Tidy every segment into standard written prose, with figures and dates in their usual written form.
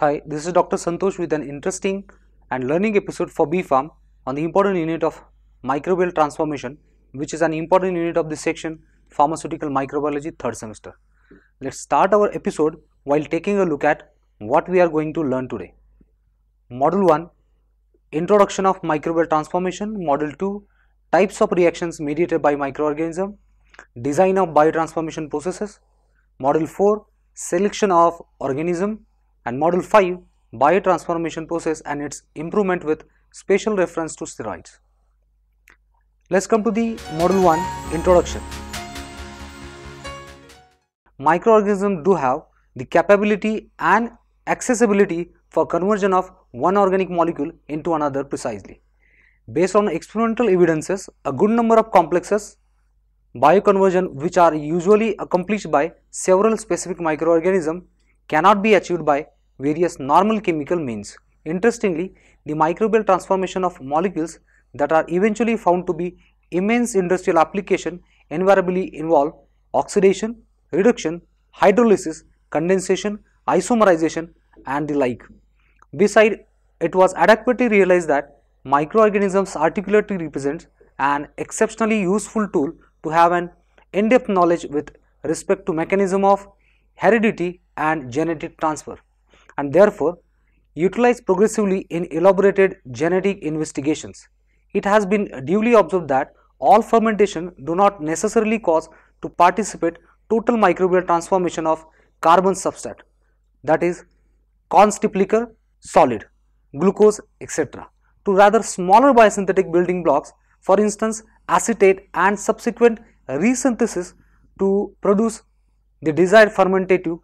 Hi, this is Dr. Santosh with an interesting and learning episode for B.Pharm on the important unit of microbial transformation, which is an important unit of this section, Pharmaceutical Microbiology, 3rd semester. Let's start our episode while taking a look at what we are going to learn today. Module 1, Introduction of Microbial Transformation. Module 2, Types of Reactions Mediated by Microorganism. Design of Biotransformation Processes. Module 4, Selection of Organism. And Module 5, Biotransformation Process and its improvement with special reference to steroids. Let's come to the Module 1, Introduction. Microorganisms do have the capability and accessibility for conversion of one organic molecule into another precisely. Based on experimental evidences, a good number of complexes bioconversion, which are usually accomplished by several specific microorganisms, cannot be achieved by various normal chemical means. Interestingly, the microbial transformation of molecules that are eventually found to be immense industrial application invariably involve oxidation, reduction, hydrolysis, condensation, isomerization and the like. Besides, it was adequately realized that microorganisms articulately represents an exceptionally useful tool to have an in-depth knowledge with respect to mechanism of heredity and genetic transfer, and therefore utilized progressively in elaborated genetic investigations. It has been duly observed that all fermentation do not necessarily cause to participate total microbial transformation of carbon substrate, that is constitutive solid, glucose, etc., to rather smaller biosynthetic building blocks, for instance acetate, and subsequent resynthesis to produce the desired fermentative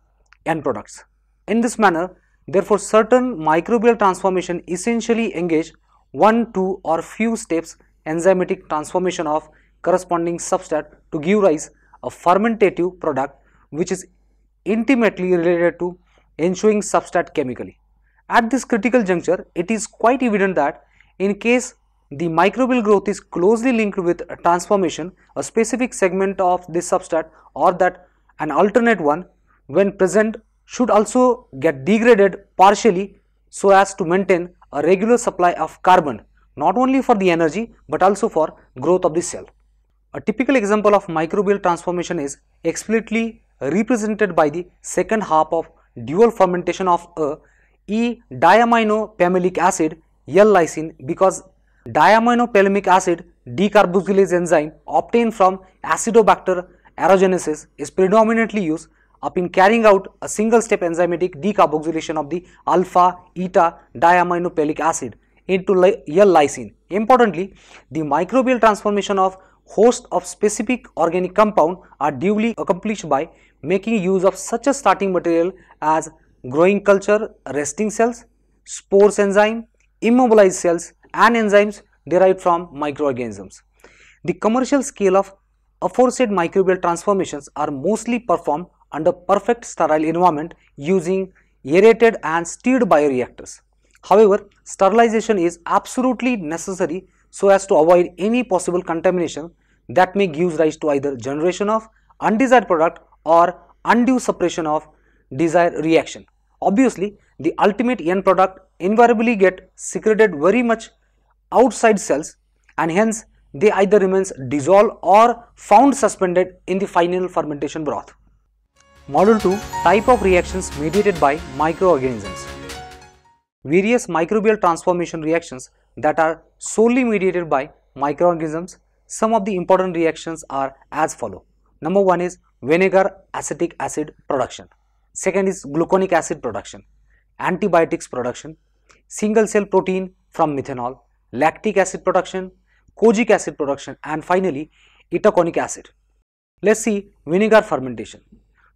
end products. In this manner, therefore, certain microbial transformation essentially engage one, two or few steps enzymatic transformation of corresponding substrate to give rise a fermentative product which is intimately related to ensuing substrate chemically. At this critical juncture, it is quite evident that in case the microbial growth is closely linked with a transformation, a specific segment of this substrate or that an alternate one when present should also get degraded partially so as to maintain a regular supply of carbon, not only for the energy but also for growth of the cell. A typical example of microbial transformation is explicitly represented by the second half of dual fermentation of a E-diaminopalmic acid L-lysine, because diaminopalmic acid decarboxylase enzyme obtained from Acidobacter aerogenesis is predominantly used up in carrying out a single step enzymatic decarboxylation of the alpha eta diaminopalic acid into L-lysine. Importantly, the microbial transformation of host of specific organic compound are duly accomplished by making use of such a starting material as growing culture resting cells, spores enzyme, immobilized cells and enzymes derived from microorganisms. The commercial scale of aforesaid microbial transformations are mostly performed under perfect sterile environment using aerated and stirred bioreactors. However, sterilization is absolutely necessary so as to avoid any possible contamination that may give rise to either generation of undesired product or undue suppression of desired reaction. Obviously, the ultimate end product invariably get secreted very much outside cells and hence they either remains dissolved or found suspended in the final fermentation broth. Module 2, Type of Reactions Mediated by Microorganisms. Various microbial transformation reactions that are solely mediated by microorganisms. Some of the important reactions are as follow. Number 1 is vinegar acetic acid production. Second is gluconic acid production, antibiotics production, single cell protein from methanol, lactic acid production, kojic acid production, and finally itaconic acid. Let's see vinegar fermentation.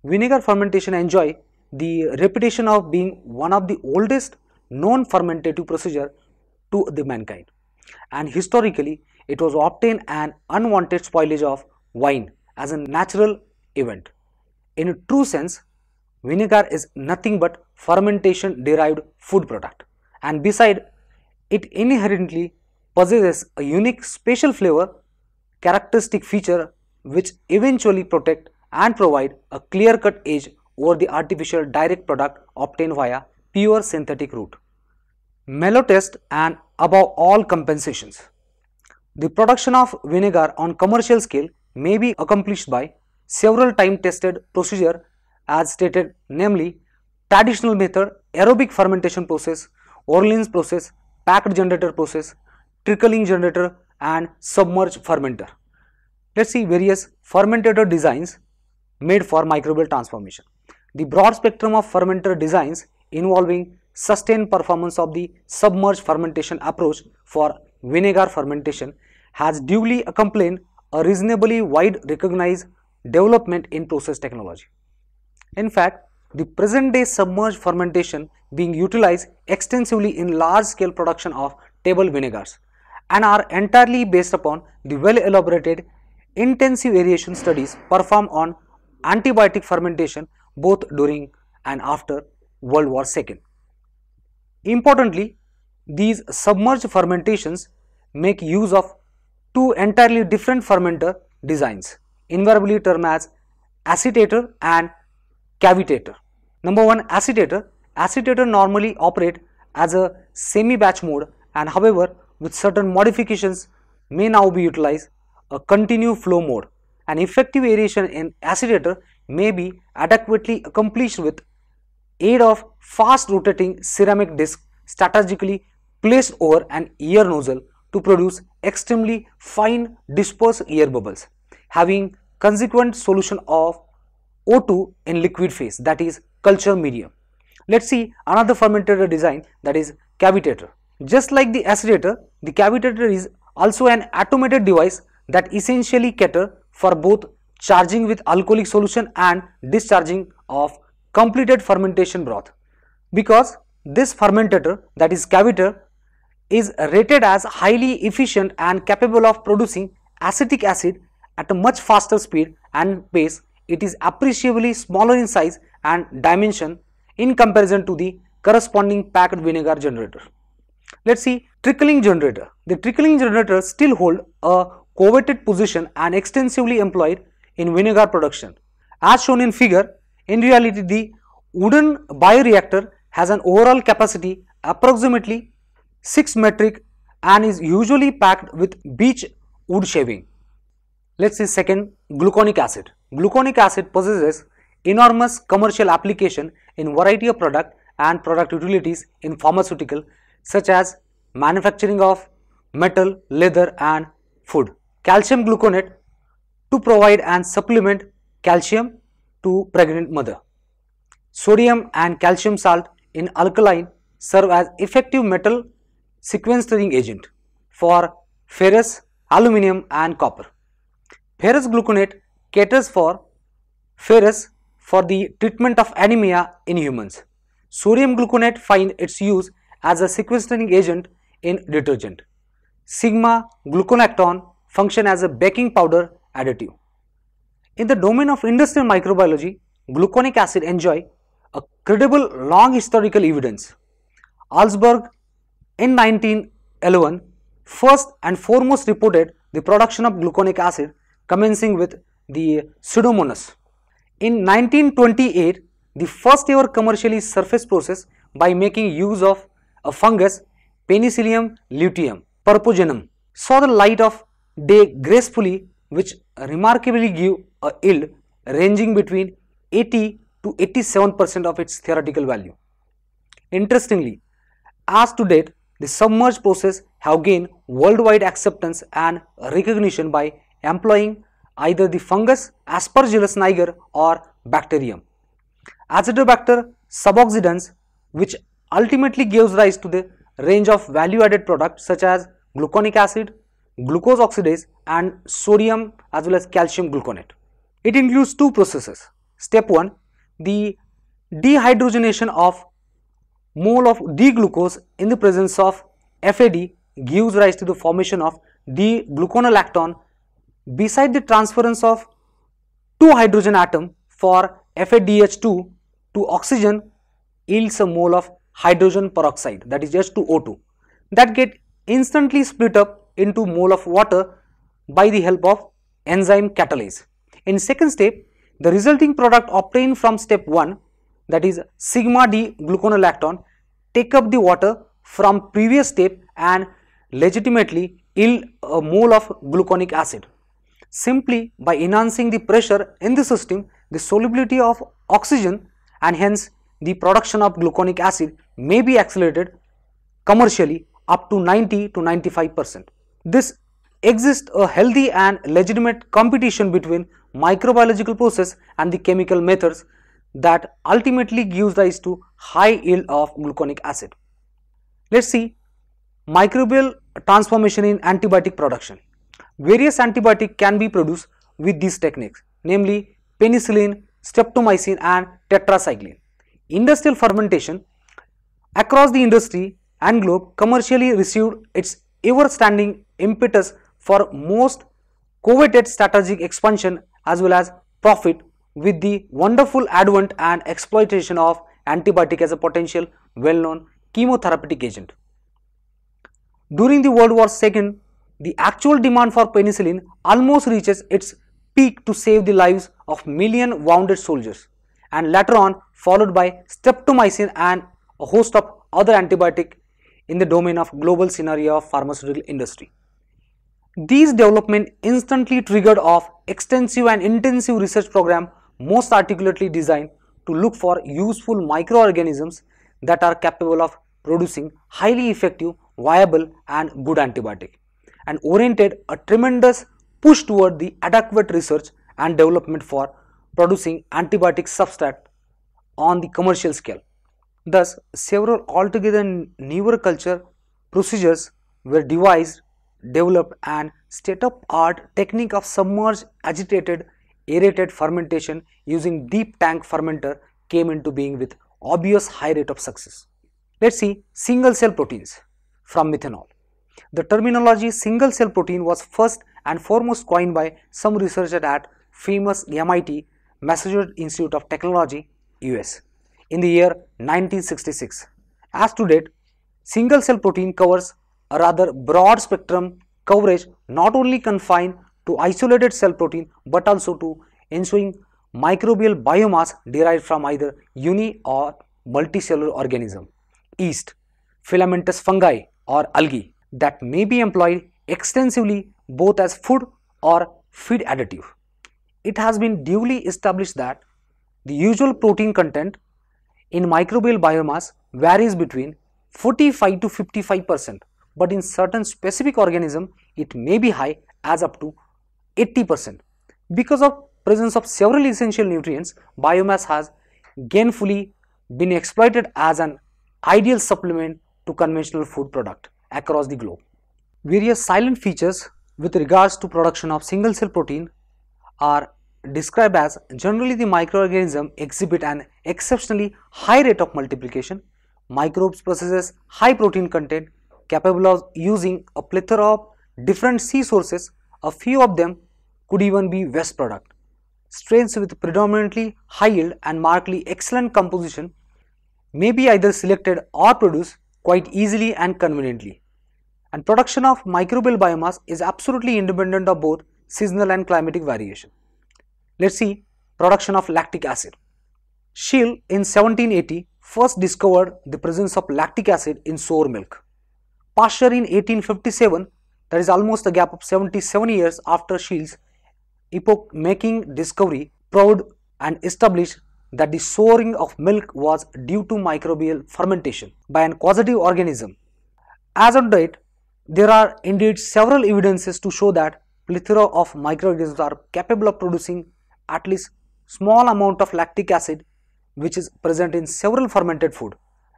Vinegar fermentation enjoy the reputation of being one of the oldest known fermentative procedure to the mankind, and historically it was obtained an unwanted spoilage of wine as a natural event. In a true sense, vinegar is nothing but fermentation derived food product, and beside it inherently possesses a unique special flavor characteristic feature which eventually protect and provide a clear-cut edge over the artificial direct product obtained via pure synthetic route. Mellow test and above all compensations. The production of vinegar on commercial scale may be accomplished by several time-tested procedure as stated, namely traditional method, aerobic fermentation process, Orleans process, packed generator process, trickling generator and submerged fermenter. Let's see various fermentator designs made for microbial transformation. The broad spectrum of fermenter designs involving sustained performance of the submerged fermentation approach for vinegar fermentation has duly accompanied a reasonably wide recognized development in process technology. In fact, the present day submerged fermentation being utilized extensively in large scale production of table vinegars and are entirely based upon the well elaborated intensive aeration studies performed on antibiotic fermentation both during and after World War II. Importantly, these submerged fermentations make use of two entirely different fermenter designs, invariably termed as acetator and cavitator. Number one, acetator. Acetator normally operate as a semi-batch mode and however with certain modifications may now be utilized a continue flow mode. An effective aeration in acetator may be adequately accomplished with aid of fast rotating ceramic disc strategically placed over an air nozzle to produce extremely fine dispersed air bubbles, having consequent solution of O2 in liquid phase, that is culture medium. Let's see another fermentator design, that is cavitator. Just like the acetator, the cavitator is also an automated device that essentially cater for both charging with alcoholic solution and discharging of completed fermentation broth. Because this fermentator, that is cavitator, is rated as highly efficient and capable of producing acetic acid at a much faster speed and pace, it is appreciably smaller in size and dimension in comparison to the corresponding packed vinegar generator. Let's see trickling generator. The trickling generator still hold a coveted position and extensively employed in vinegar production. As shown in figure, in reality the wooden bioreactor has an overall capacity approximately 6 metric and is usually packed with beech wood shaving. Let's see second, gluconic acid. Gluconic acid possesses enormous commercial application in variety of product and product utilities in pharmaceutical such as manufacturing of metal, leather and food. Calcium gluconate to provide and supplement calcium to pregnant mother. Sodium and calcium salt in alkaline serve as effective metal sequestering agent for ferrous, aluminum and copper. Ferrous gluconate caters for ferrous for the treatment of anemia in humans. Sodium gluconate finds its use as a sequestering agent in detergent. Sigma gluconactone function as a baking powder additive. In the domain of industrial microbiology, gluconic acid enjoy a credible long historical evidence. Alsberg in 1911 first and foremost reported the production of gluconic acid commencing with the Pseudomonas. In 1928, the first ever commercially surface process by making use of a fungus Penicillium luteum purpuginum saw the light of day gracefully, which remarkably give a yield ranging between 80 to 87% of its theoretical value. Interestingly, as to date, the submerged process have gained worldwide acceptance and recognition by employing either the fungus Aspergillus niger or bacterium. Azotobacter suboxidans, which ultimately gives rise to the range of value-added products such as gluconic acid, glucose oxidase and sodium as well as calcium gluconate. It includes two processes. Step 1, the dehydrogenation of mole of D-glucose in the presence of FAD gives rise to the formation of D-gluconolactone. Beside the transference of two hydrogen atom for FADH2 to oxygen yields a mole of hydrogen peroxide, that is H2O2, that get instantly split up into mole of water by the help of enzyme catalase. In second step, the resulting product obtained from step 1 that is sigma D gluconolactone, take up the water from previous step and legitimately yield a mole of gluconic acid. Simply by enhancing the pressure in the system, the solubility of oxygen and hence the production of gluconic acid may be accelerated commercially up to 90 to 95%. This exists a healthy and legitimate competition between microbiological process and the chemical methods that ultimately gives rise to high yield of gluconic acid. Let's see microbial transformation in antibiotic production. Various antibiotics can be produced with these techniques, namely penicillin, streptomycin and tetracycline. Industrial fermentation across the industry and globe commercially received its ever-standing impetus for most coveted strategic expansion as well as profit with the wonderful advent and exploitation of antibiotic as a potential well-known chemotherapeutic agent. During the World War II, the actual demand for penicillin almost reaches its peak to save the lives of million wounded soldiers, and later on followed by streptomycin and a host of other antibiotics in the domain of global scenario of pharmaceutical industry. These developments instantly triggered off extensive and intensive research program most articulately designed to look for useful microorganisms that are capable of producing highly effective, viable and good antibiotic, and oriented a tremendous push toward the adequate research and development for producing antibiotic substrate on the commercial scale. Thus, several altogether newer culture procedures were devised, developed, and state-of-the-art technique of submerged, agitated, aerated fermentation using deep tank fermenter came into being with obvious high rate of success. Let's see single cell proteins from methanol. The terminology single cell protein was first and foremost coined by some researchers at famous MIT, Massachusetts Institute of Technology, US, in the year 1966. As to date, single cell protein covers a rather broad spectrum coverage, not only confined to isolated cell protein but also to ensuing microbial biomass derived from either uni or multicellular organism, yeast, filamentous fungi or algae that may be employed extensively both as food or feed additive. It has been duly established that the usual protein content in microbial biomass varies between 45 to 55%, but in certain specific organisms it may be high as up to 80%. Because of presence of several essential nutrients, biomass has gainfully been exploited as an ideal supplement to conventional food product across the globe. Various silent features with regards to production of single cell protein are described as generally the microorganism exhibit an exceptionally high rate of multiplication. Microbes possesses high protein content capable of using a plethora of different C sources. A few of them could even be waste product. Strains with predominantly high yield and markedly excellent composition may be either selected or produced quite easily and conveniently. And production of microbial biomass is absolutely independent of both seasonal and climatic variation. Let's see production of lactic acid. Scheele in 1780 first discovered the presence of lactic acid in sour milk. Pasteur in 1857, that is almost a gap of 77 years after Scheele's epoch-making discovery, proved and established that the souring of milk was due to microbial fermentation by an causative organism. As on date, there are indeed several evidences to show that plethora of microorganisms are capable of producing at least small amount of lactic acid, which is present in several fermented food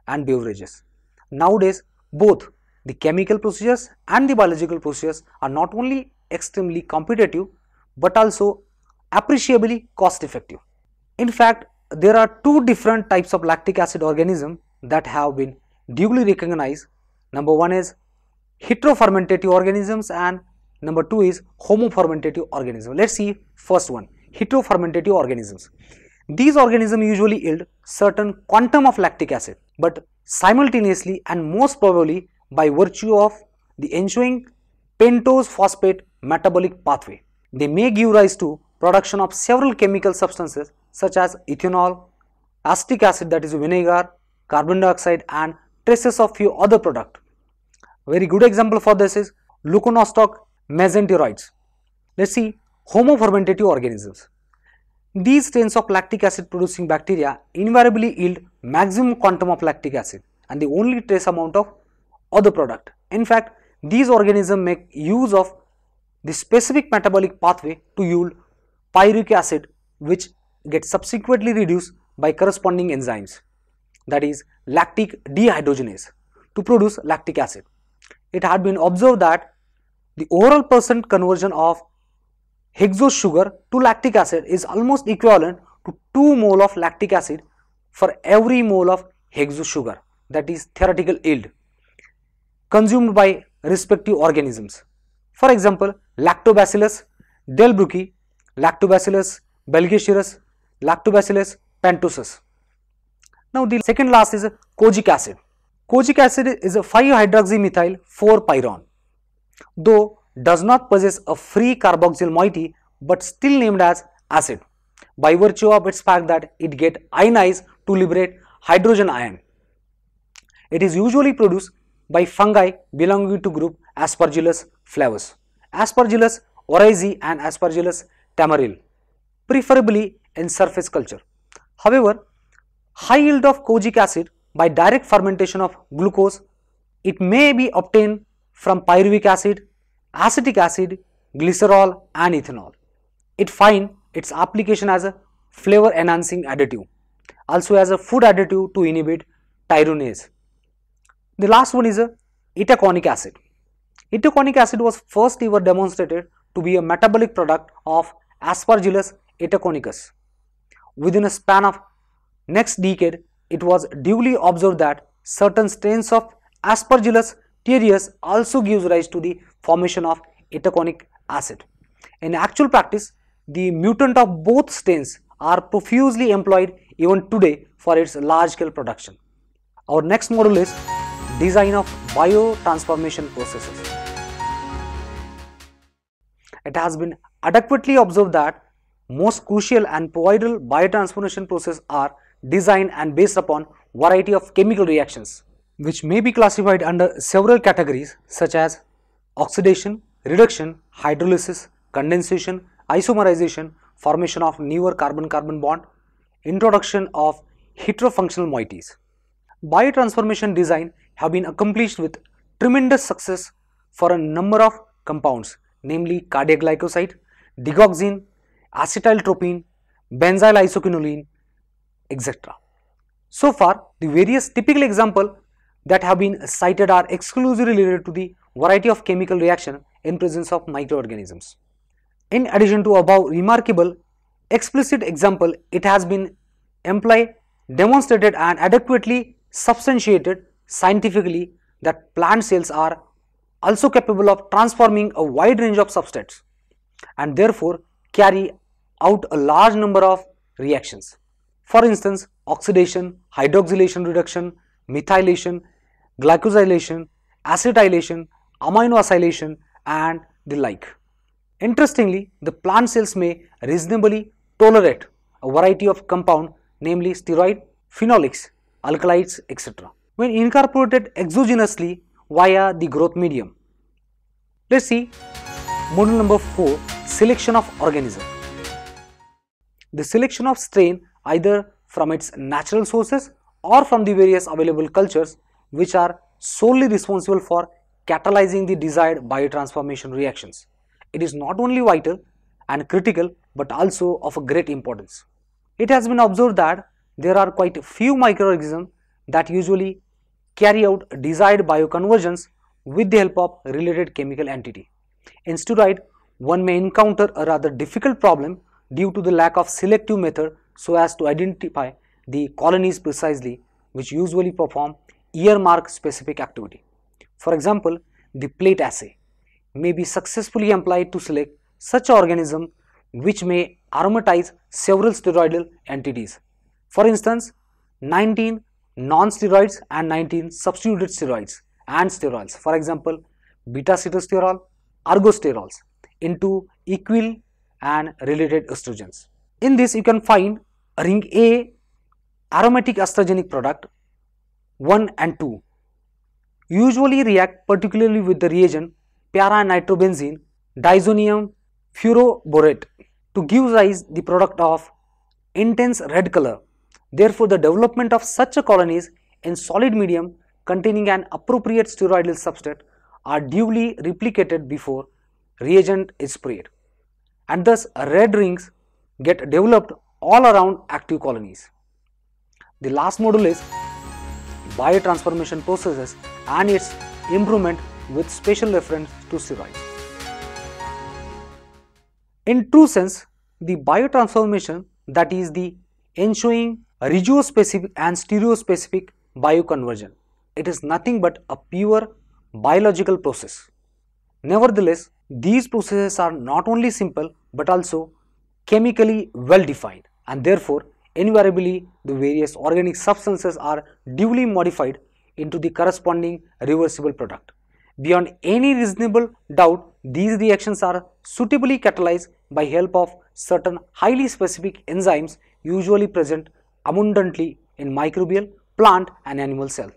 and beverages. Nowadays, both the chemical procedures and the biological procedures are not only extremely competitive but also appreciably cost effective. In fact, there are two different types of lactic acid organisms that have been duly recognized. Number one is heterofermentative organisms and number two is homofermentative organisms. Let's see first one, heterofermentative organisms. These organisms usually yield certain quantum of lactic acid, but simultaneously and most probably by virtue of the ensuing pentose phosphate metabolic pathway, they may give rise to production of several chemical substances such as ethanol, acetic acid, that is vinegar, carbon dioxide, and traces of few other products. Very good example for this is leuconostoc mesenteroids. Let's see homofermentative organisms. These strains of lactic acid producing bacteria invariably yield maximum quantum of lactic acid and the only trace amount of other product. In fact, these organisms make use of the specific metabolic pathway to yield pyruvic acid, which gets subsequently reduced by corresponding enzymes, that is lactic dehydrogenase, to produce lactic acid. It had been observed that the overall percent conversion of hexose sugar to lactic acid is almost equivalent to 2 mole of lactic acid for every mole of hexose sugar, that is theoretical yield, consumed by respective organisms. For example, Lactobacillus delbrueckii, Lactobacillus belgiceus, Lactobacillus pentosus. Now the second last is kojic acid. Kojic acid is a 5-hydroxymethyl 4-pyron, though does not possess a free carboxyl moiety but still named as acid by virtue of its fact that it gets ionized to liberate hydrogen ion. It is usually produced by fungi belonging to group Aspergillus flavus, Aspergillus oryzae and Aspergillus tamaril, preferably in surface culture. However, high yield of kojic acid by direct fermentation of glucose, it may be obtained from pyruvic acid, acetic acid, glycerol and ethanol. It finds its application as a flavor enhancing additive, also as a food additive to inhibit tyronase. The last one is itaconic acid. Itaconic acid was first ever demonstrated to be a metabolic product of Aspergillus itaconicus. Within a span of next decade, it was duly observed that certain strains of Aspergillus terreus also gives rise to the formation of itaconic acid. In actual practice, the mutant of both strains are profusely employed even today for its large-scale production. Our next module is design of biotransformation processes. It has been adequately observed that most crucial and pivotal biotransformation processes are designed and based upon variety of chemical reactions, which may be classified under several categories such as oxidation, reduction, hydrolysis, condensation, isomerization, formation of newer carbon-carbon bond, introduction of heterofunctional moieties. Biotransformation design have been accomplished with tremendous success for a number of compounds, namely cardiac glycoside, digoxin, acetyltropine, benzyl isoquinoline, etc. So far, the various typical examples that have been cited are exclusively related to the variety of chemical reaction in presence of microorganisms. In addition to above remarkable explicit example, it has been employed, demonstrated and adequately substantiated scientifically that plant cells are also capable of transforming a wide range of substrates and therefore carry out a large number of reactions. For instance, oxidation, hydroxylation reduction, methylation, glycosylation, acetylation, amino acylation and the like. Interestingly, the plant cells may reasonably tolerate a variety of compound, namely steroid, phenolics, alkalides, etc. when incorporated exogenously via the growth medium. Let's see module number 4, selection of organism. The selection of strain either from its natural sources or from the various available cultures which are solely responsible for catalyzing the desired biotransformation reactions. It is not only vital and critical but also of a great importance. It has been observed that there are quite few microorganisms that usually carry out desired bioconversions with the help of related chemical entity. In steroid, one may encounter a rather difficult problem due to the lack of selective method so as to identify the colonies precisely, which usually perform earmark specific activity. For example, the plate assay may be successfully employed to select such organism which may aromatize several steroidal entities. For instance, 19 non-steroids and 19 substituted steroids and sterols, for example, beta-cetosterol, ergosterols, into equil and related estrogens. In this, you can find ring A aromatic estrogenic product 1 and 2 usually react particularly with the reagent para-nitrobenzene diazonium furoborate to give rise the product of intense red color. Therefore, the development of such a colonies in solid medium containing an appropriate steroidal substrate are duly replicated before reagent is sprayed, and thus red rings get developed all around active colonies. The last module is biotransformation processes and its improvement with special reference to steroids. In true sense, the biotransformation, that is the ensuing regiospecific and stereospecific bioconversion. It is nothing but a pure biological process. Nevertheless, these processes are not only simple but also chemically well defined, and therefore invariably the various organic substances are duly modified into the corresponding reversible product. Beyond any reasonable doubt, these reactions are suitably catalyzed by help of certain highly specific enzymes usually present abundantly in microbial, plant and animal cells,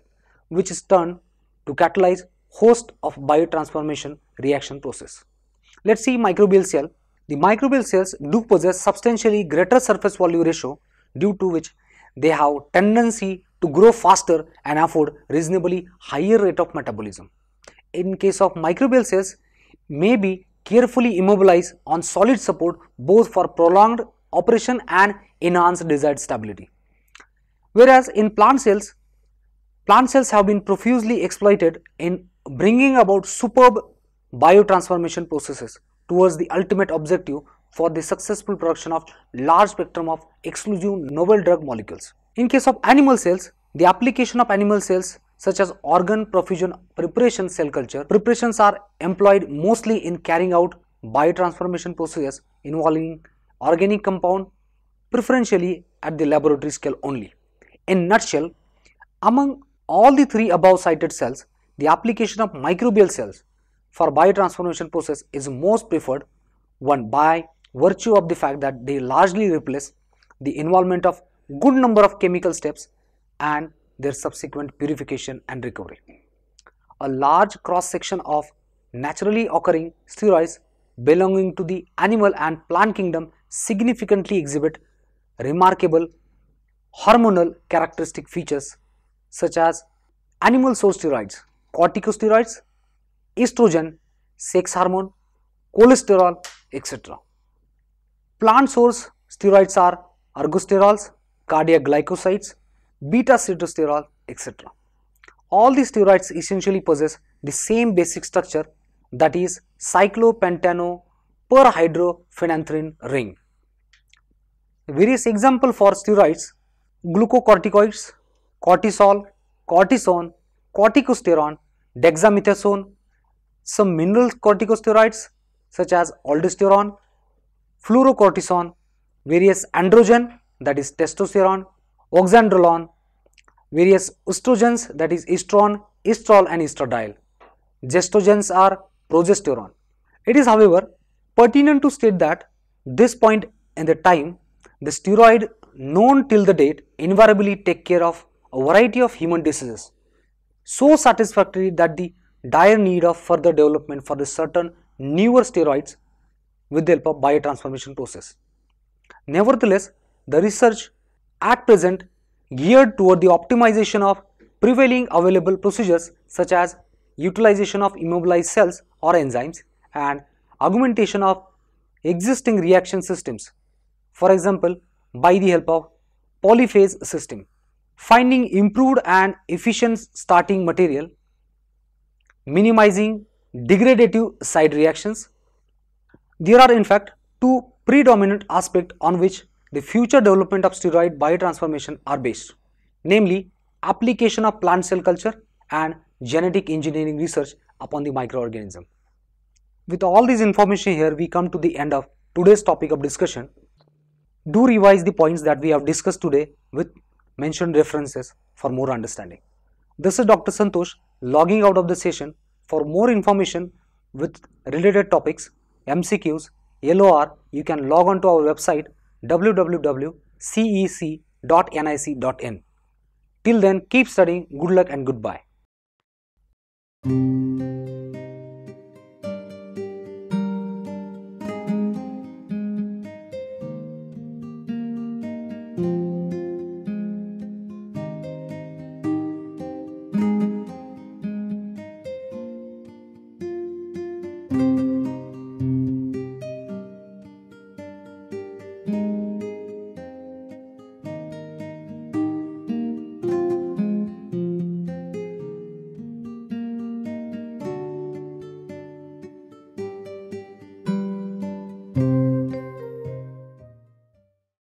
which is turned to catalyze host of biotransformation reaction process. Let's see microbial cell. The microbial cells do possess substantially greater surface volume ratio, due to which they have tendency to grow faster and afford reasonably higher rate of metabolism. In case of microbial cells, may be carefully immobilized on solid support both for prolonged operation and enhanced desired stability. Whereas in plant cells have been profusely exploited in bringing about superb biotransformation processes towards the ultimate objective for the successful production of large spectrum of exclusive novel drug molecules. In case of animal cells, the application of animal cells such as organ profusion preparation cell culture preparations are employed mostly in carrying out biotransformation processes involving organic compound, preferentially at the laboratory scale only. In nutshell, among all the three above cited cells, the application of microbial cells for biotransformation process is most preferred, one by virtue of the fact that they largely replace the involvement of good number of chemical steps and their subsequent purification and recovery. A large cross section of naturally occurring steroids belonging to the animal and plant kingdom significantly exhibit remarkable hormonal characteristic features such as animal source steroids, corticosteroids, estrogen, sex hormone, cholesterol, etc. Plant source steroids are ergosterols, cardiac glycosides, beta-sitosterol, etc. All these steroids essentially possess the same basic structure, that is cyclopentano perhydrophenanthrin ring. Various examples for steroids: glucocorticoids, cortisol, cortisone, corticosterone, dexamethasone, some mineral corticosteroids such as aldosterone, fluorocortisone, various androgen, that is testosterone, oxandrolone, various estrogens, that is estrone, estrol and estradiol. Gestogens are progesterone. It is, however, pertinent to state that this point in the time, the steroid known till the date invariably take care of a variety of human diseases, so satisfactory that the dire need of further development for the certain newer steroids with the help of biotransformation process. Nevertheless, the research at present geared toward the optimization of prevailing available procedures such as utilization of immobilized cells or enzymes and augmentation of existing reaction systems, for example by the help of polyphase system, finding improved and efficient starting material, minimizing degradative side reactions. There are in fact two predominant aspects on which the future development of steroid biotransformation are based, namely application of plant cell culture and genetic engineering research upon the microorganism. With all this information here, we come to the end of today's topic of discussion. Do revise the points that we have discussed today with mentioned references for more understanding. This is Dr. Santosh logging out of the session. For more information with related topics, MCQs, LOR, you can log on to our website www.cec.in. .nic.in. Till then, keep studying. Good luck and goodbye.